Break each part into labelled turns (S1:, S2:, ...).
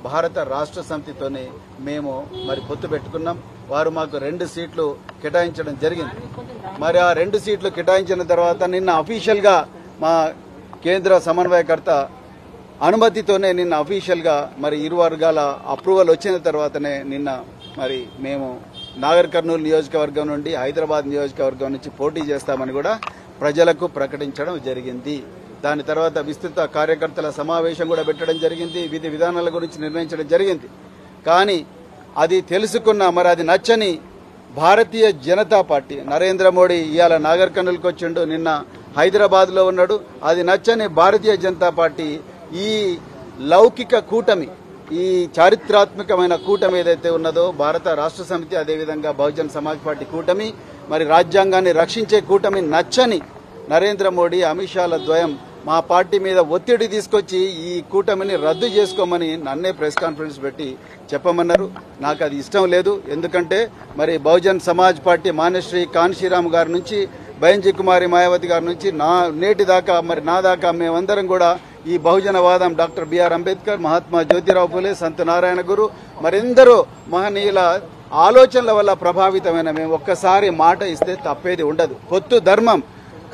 S1: భారత రాష్ట్ర సమితితోనే మేము మరి పొత్తు పెట్టుకున్నాం. వారు మాకు 2 సీట్లు కేటాయించడం జరిగింది. మరి ఆ 2 సీట్లు కేటాయించిన తర్వాత నిన్న అఫీషియల్ గా మా కేంద్ర సమన్వయకర్త అనుమతితోనే నిన్న అఫీషియల్ గా మరి ఇరు వర్గాల అప్రూవల్ వచ్చిన తర్వాతనే నిన్న మరి మేము నాగర్ కర్నూలు నియోజకవర్గం నుండి హైదరాబాద్ నియోజకవర్గం నుంచి పోటీ చేస్తామని కూడా ప్రజలకు ప్రకటించడం జరిగింది. దాని తర్వాత విస్తృత కార్యకర్తల సమావేశం కూడా పెట్టడం జరిగింది. విధి విధానాల గురించి నిర్ణయించడం జరిగింది. కానీ అది తెలుసుకున్న మరి అది నచ్చని భారతీయ జనతా పార్టీ నరేంద్ర మోడీ ఇవాళ నాగర్ కర్నూలుకి వచ్చిండు, నిన్న హైదరాబాద్ లో ఉన్నాడు. అది నచ్చని భారతీయ జనతా పార్టీ ఈ లౌకిక కూటమి, ఈ చారిత్రాత్మకమైన కూటమి ఏదైతే ఉన్నదో భారత రాష్ట్ర సమితి, అదేవిధంగా బహుజన్ సమాజ్ పార్టీ కూటమి, మరి రాజ్యాంగాన్ని రక్షించే కూటమి నచ్చని నరేంద్ర మోడీ అమిత్ షాల ద్వయం మా పార్టీ మీద ఒత్తిడి తీసుకొచ్చి ఈ కూటమిని రద్దు చేసుకోమని నన్నే ప్రెస్ కాన్ఫరెన్స్ పెట్టి చెప్పమన్నారు. నాకు అది ఇష్టం లేదు. ఎందుకంటే మరి బహుజన్ సమాజ్ పార్టీ మాన్యశ్రీ కాన్షీరామ్ గారి నుంచి బైంజీ కుమారి మాయావతి గారి నుంచి నేటి దాకా మరి నా దాకా మేమందరం కూడా ఈ బహుజనవాదం డాక్టర్ బిఆర్ అంబేద్కర్, మహాత్మా జ్యోతిరావు ఫులే, సంత నారాయణ గురు మరెందరో మహనీయుల ఆలోచనల వల్ల ప్రభావితమైన మేము ఒక్కసారి మాట ఇస్తే తప్పేది ఉండదు. పొత్తు ధర్మం,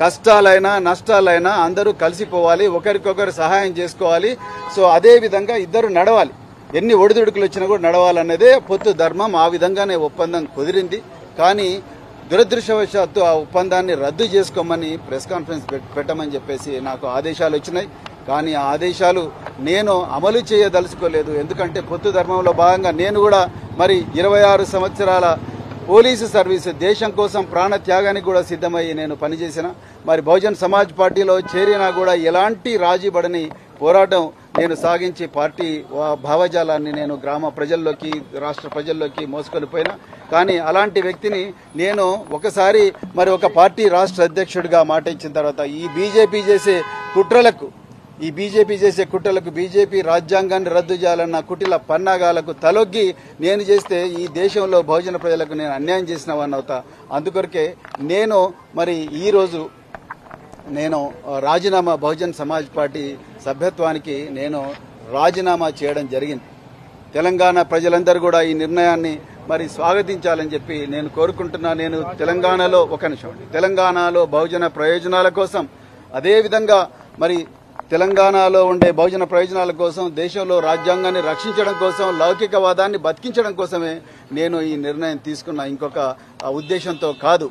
S1: కష్టాలైనా నష్టాలైనా అందరూ కలిసిపోవాలి, ఒకరికొకరు సహాయం చేసుకోవాలి. సో అదే విధంగా ఇద్దరు నడవాలి, ఎన్ని ఒడిదుడుకులు వచ్చినా కూడా నడవాలన్నదే పొత్తు ధర్మం. ఆ విధంగానే ఒప్పందం కుదిరింది. కానీ దురదృష్టవశాత్తు ఆ ఒప్పందాన్ని రద్దు చేసుకోమని ప్రెస్ కాన్ఫరెన్స్ పెట్టమని చెప్పేసి నాకు ఆదేశాలు వచ్చినాయి. కానీ ఆ ఆదేశాలు నేను అమలు చేయదలుచుకోలేదు. ఎందుకంటే పొత్తు ధర్మంలో భాగంగా నేను కూడా మరి 26 సంవత్సరాల పోలీసు సర్వీసు, దేశం కోసం ప్రాణ త్యాగానికి కూడా సిద్ధమయ్యి నేను పనిచేసిన. మరి బహుజన్ సమాజ్ పార్టీలో చేరినా కూడా ఎలాంటి రాజీపడని పోరాటం నేను సాగించి పార్టీ భావజాలాన్ని నేను గ్రామ ప్రజల్లోకి, రాష్ట్ర ప్రజల్లోకి మోసుకొని పోయినా. కానీ అలాంటి వ్యక్తిని నేను ఒకసారి మరి ఒక పార్టీ రాష్ట్ర అధ్యక్షుడిగా మాట ఇచ్చిన తర్వాత ఈ బీజేపీ చేసే కుట్రలకు, బీజేపీ రాజ్యాంగాన్ని రద్దు చేయాలన్న కుటిల పన్నాగాలకు తలొగ్గి నేను చేస్తే ఈ దేశంలో బహుజన ప్రజలకు నేను అన్యాయం చేసిన వాడిని అవుతా. అందుకొరకే నేను మరి ఈరోజు నేను రాజీనామా, బహుజన్ సమాజ్ పార్టీ సభ్యత్వానికి నేను రాజీనామా చేయడం జరిగింది. తెలంగాణ ప్రజలందరూ కూడా ఈ నిర్ణయాన్ని మరి స్వాగతించాలని చెప్పి నేను కోరుకుంటున్నా. నేను తెలంగాణలో బహుజన ప్రయోజనాల కోసం, అదేవిధంగా మరి తెలంగాణలో ఉండే బహుజన ప్రయోజనాల కోసం, దేశంలో రాజ్యాంగాన్ని రక్షించడం కోసం, లౌకికవాదాన్ని బతికించడం కోసమే నేను ఈ నిర్ణయం తీసుకున్న, ఇంకొక ఉద్దేశంతో కాదు.